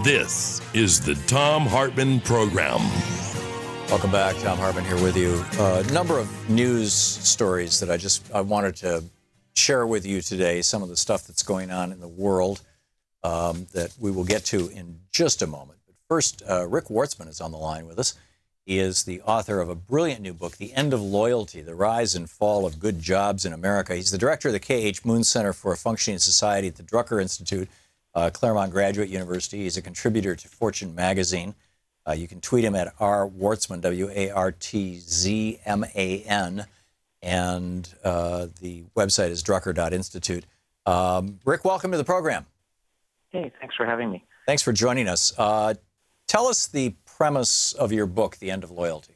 This is the Thom Hartmann Program. Welcome back. Thom Hartmann here with you. A number of news stories that I wanted to share with you today, some of the stuff that's going on in the world that we will get to in just a moment. But first, Rick Wartzman is on the line with us. He is the author of a brilliant new book, The End of Loyalty, The Rise and Fall of Good Jobs in America. He's the director of the K.H. Moon Center for a Functioning Society at the Drucker Institute, Claremont Graduate University. He's a contributor to Fortune magazine. You can tweet him at rwartzman, W-A-R-T-Z-M-A-N, and the website is drucker.institute. Rick, welcome to the program. Hey, thanks for having me. Thanks for joining us. Tell us the premise of your book, The End of Loyalty.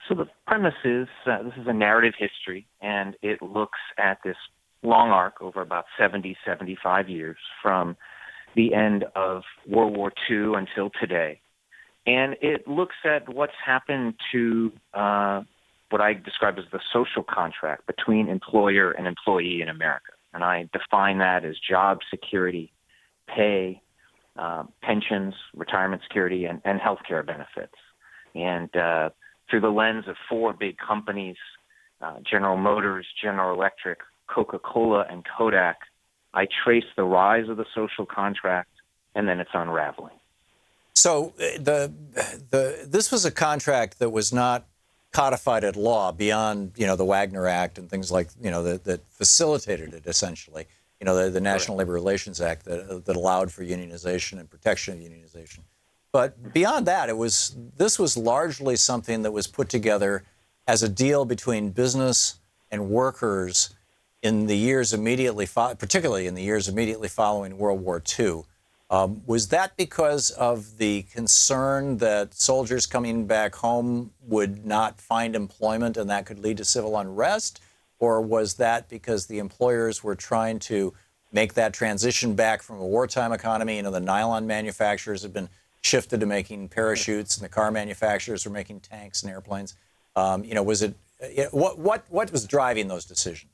So the premise is, this is a narrative history, and it looks at this long arc over about 70, 75 years from the end of World War II until today. And it looks at what's happened to what I describe as the social contract between employer and employee in America. And I define that as job security, pay, pensions, retirement security, and health care benefits. And through the lens of four big companies, General Motors, General Electric, Coca-Cola, and Kodak, I trace the rise of the social contract and then its unraveling. So this was a contract that was not codified at law beyond, the Wagner Act and things like, that facilitated it essentially. The National Labor Relations Act that allowed for unionization and protection of unionization. But beyond that, this was largely something that was put together as a deal between business and workers in the years immediately, particularly in the years immediately following World War II. Was that because of the concern that soldiers coming back home would not find employment and that could lead to civil unrest? Or was that because the employers were trying to make that transition back from a wartime economy? The nylon manufacturers have been shifted to making parachutes, and the car manufacturers were making tanks and airplanes. Was it what was driving those decisions?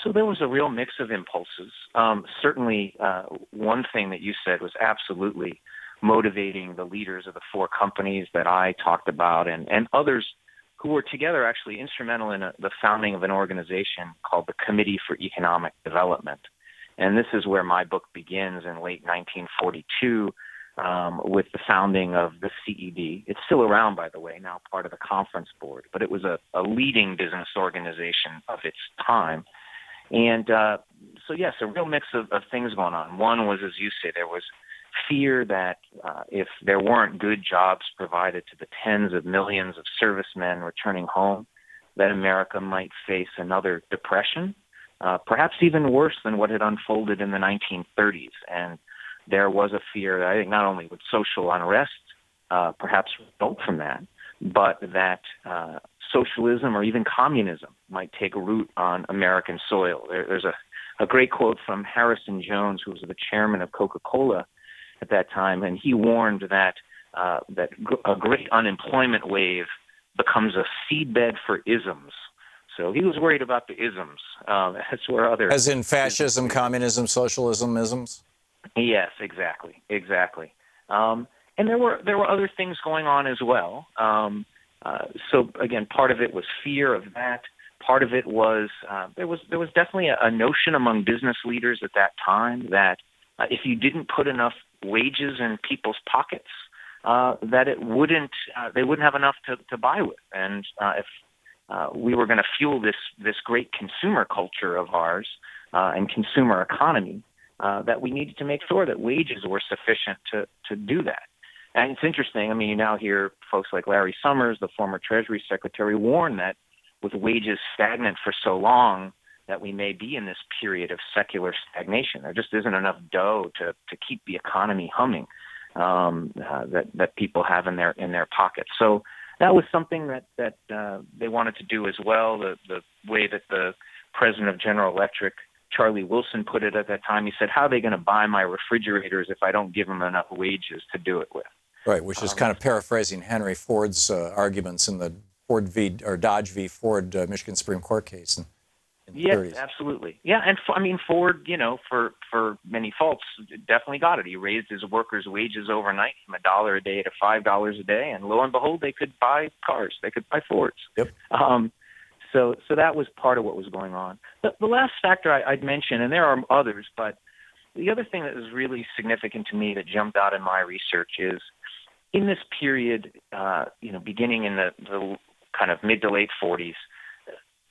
So there was a real mix of impulses. Certainly, one thing that you said was absolutely motivating the leaders of the four companies that I talked about, and others who were together actually instrumental in the founding of an organization called the Committee for Economic Development. And this is where my book begins in late 1942 with the founding of the CED. It's still around, by the way, now part of the Conference Board, but it was a leading business organization of its time. And so, yes, a real mix of things going on. One was, as you say, there was fear that if there weren't good jobs provided to the tens of millions of servicemen returning home, that America might face another depression, perhaps even worse than what had unfolded in the 1930s. And there was a fear that I think not only would social unrest perhaps result from that, but that socialism or even communism might take root on American soil. There's a great quote from Harrison Jones, who was the chairman of Coca-Cola at that time, and he warned that a great unemployment wave becomes a seedbed for isms. So he was worried about the isms. That's where other... As in fascism, communism, socialism, isms? Yes, exactly. And there were other things going on as well. So again, part of it was fear of that. Part of it was there was definitely a notion among business leaders at that time that if you didn't put enough wages in people's pockets, that they wouldn't have enough to buy with. And if we were going to fuel this great consumer culture of ours and consumer economy, that we needed to make sure that wages were sufficient to do that. And it's interesting. I mean, you now hear folks like Larry Summers, the former Treasury Secretary, warn that with wages stagnant for so long, that we may be in this period of secular stagnation. There just isn't enough dough to keep the economy humming that people have in their pockets. So that was something that they wanted to do as well. The way that the president of General Electric, Charlie Wilson, put it at that time, he said, "How are they going to buy my refrigerators if I don't give them enough wages to do it with?" Right, which is kind of paraphrasing Henry Ford's arguments in the Dodge v. Ford Michigan Supreme Court case. in the Yes, 30s. absolutely. Yeah, and I mean, Ford, for many faults, definitely got it. He raised his workers' wages overnight from $1 a day to $5 a day, and lo and behold, they could buy cars. They could buy Fords. Yep. So that was part of what was going on. The last factor I'd mention, and there are others, but the other thing that was really significant to me that jumped out in my research is in this period, beginning in the kind of mid to late 40s,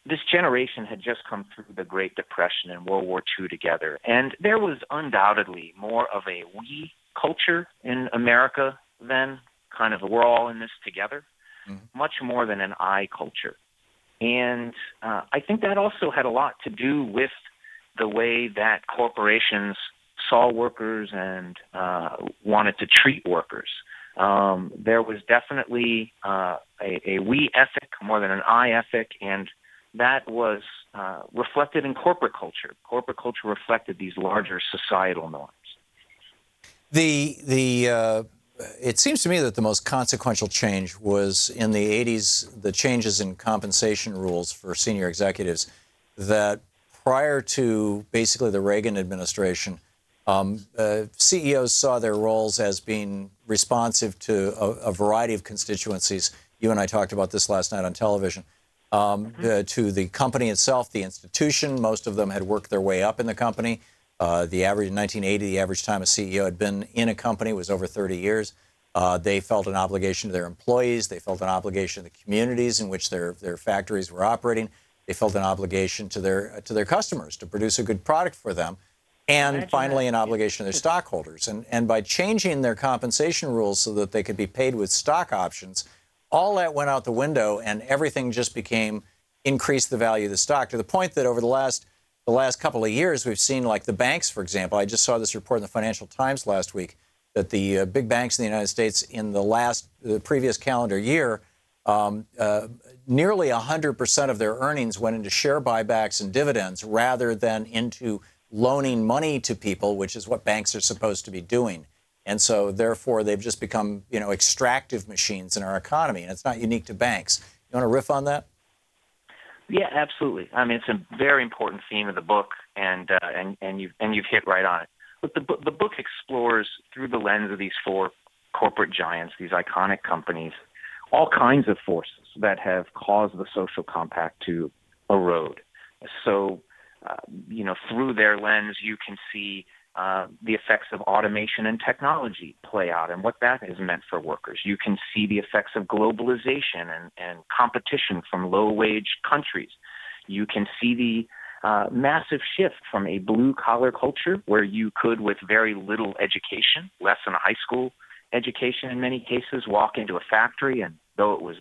this generation had just come through the Great Depression and World War II together, and there was undoubtedly more of a we culture in America then, kind of we're all in this together, much more than an I culture. And I think that also had a lot to do with the way that corporations saw workers and wanted to treat workers. There was definitely a we ethic more than an I ethic, and that was reflected in corporate culture. Corporate culture reflected these larger societal norms. It seems to me that the most consequential change was in the 80s, the changes in compensation rules for senior executives, that prior to basically the Reagan administration, CEOs saw their roles as being responsive to a variety of constituencies. You and I talked about this last night on television. To the company itself, the institution. Most of them had worked their way up in the company. The average in 1980, the average time a CEO had been in a company was over 30 years. They felt an obligation to their employees. They felt an obligation to the communities in which their factories were operating. They felt an obligation to their customers to produce a good product for them. And finally, an obligation to their stockholders. And by changing their compensation rules so that they could be paid with stock options, all that went out the window, and everything just became increased the value of the stock, to the point that over the last couple of years, we've seen, like the banks, for example. I just saw this report in the Financial Times last week that the big banks in the United States in the previous calendar year, nearly 100% of their earnings went into share buybacks and dividends rather than into loaning money to people, which is what banks are supposed to be doing. And so, therefore, they've just become, extractive machines in our economy, and it's not unique to banks. You want to riff on that? Yeah, absolutely. I mean, it's a very important theme of the book, and you've hit right on it. But the book explores through the lens of these four corporate giants, these iconic companies, all kinds of forces that have caused the social compact to erode. So, through their lens, you can see the effects of automation and technology play out and what that has meant for workers. You can see the effects of globalization and competition from low-wage countries. You can see the massive shift from a blue-collar culture where you could, with very little education, less than a high school education in many cases, walk into a factory, and though it was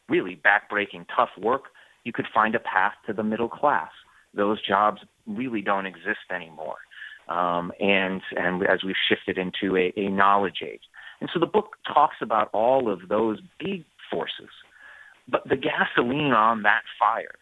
really backbreaking, tough work, you could find a path to the middle class. Those jobs really don't exist anymore. And as we've shifted into a knowledge age. And so the book talks about all of those big forces. But the gasoline on that fire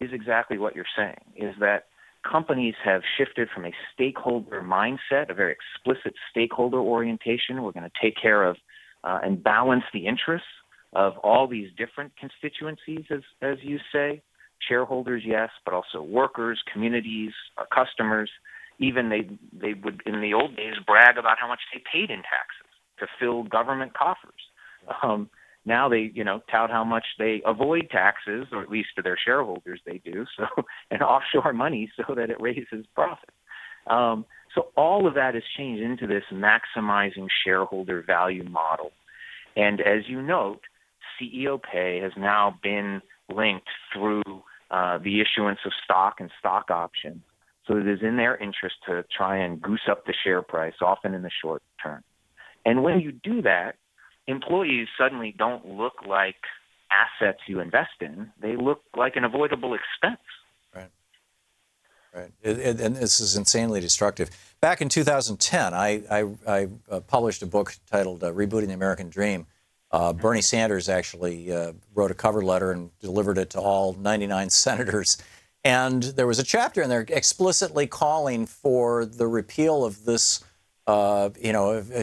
is exactly what you're saying, is that companies have shifted from a stakeholder mindset, a very explicit stakeholder orientation. We're going to take care of and balance the interests of all these different constituencies, as you say. Shareholders, yes, but also workers, communities, customers. Even they would, in the old days, brag about how much they paid in taxes to fill government coffers. Now they, tout how much they avoid taxes, or at least to their shareholders they do, so and offshore money so that it raises profit. So all of that has changed into this maximizing shareholder value model. And as you note, CEO pay has now been linked through the issuance of stock and stock options. So it is in their interest to try and goose up the share price, often in the short term. And when you do that, employees suddenly don't look like assets you invest in. They look like an avoidable expense. Right. And this is insanely destructive. Back in 2010, I published a book titled Rebooting the American Dream. Bernie Sanders actually wrote a cover letter and delivered it to all 99 senators. And there was a chapter in there explicitly calling for the repeal of this,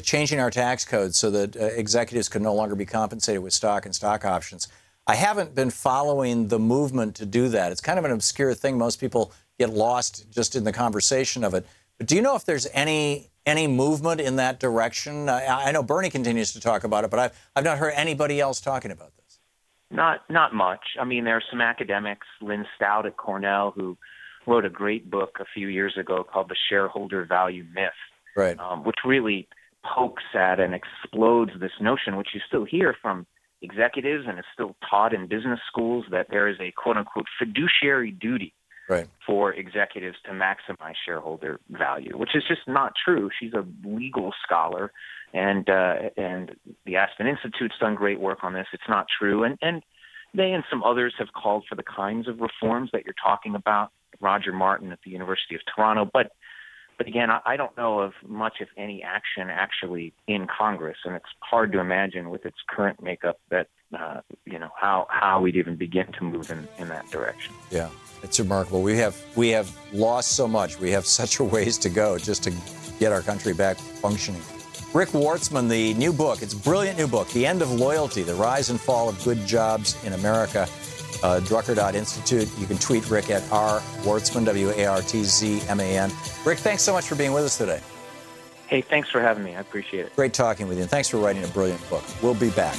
changing our tax code so that executives could no longer be compensated with stock and stock options. I haven't been following the movement to do that. It's kind of an obscure thing. Most people get lost just in the conversation of it. But do you know if there's any movement in that direction? I know Bernie continues to talk about it, but I've not heard anybody else talking about this. Not much. I mean, there are some academics, Lynn Stout at Cornell, who wrote a great book a few years ago called The Shareholder Value Myth, right. Which really pokes at and explodes this notion, which you still hear from executives and is still taught in business schools, that there is a quote-unquote fiduciary duty right. for executives to maximize shareholder value, which is just not true. She's a legal scholar, and the Aspen Institute's done great work on this. It's not true, and they and some others have called for the kinds of reforms that you're talking about. Roger Martin at the University of Toronto, but again, I don't know of much, if any, action actually in Congress, and it's hard to imagine with its current makeup that how we'd even begin to move in that direction. Yeah, it's remarkable. We have lost so much. We have such a ways to go just to get our country back functioning. Rick Wartzman, the new book, it's a brilliant new book, The End of Loyalty, The Rise and Fall of Good Jobs in America. Drucker Institute. You can tweet Rick at rwartzman, W-A-R-T-Z-M-A-N. Rick, thanks so much for being with us today. Hey, thanks for having me. I appreciate it. Great talking with you, and thanks for writing a brilliant book. We'll be back.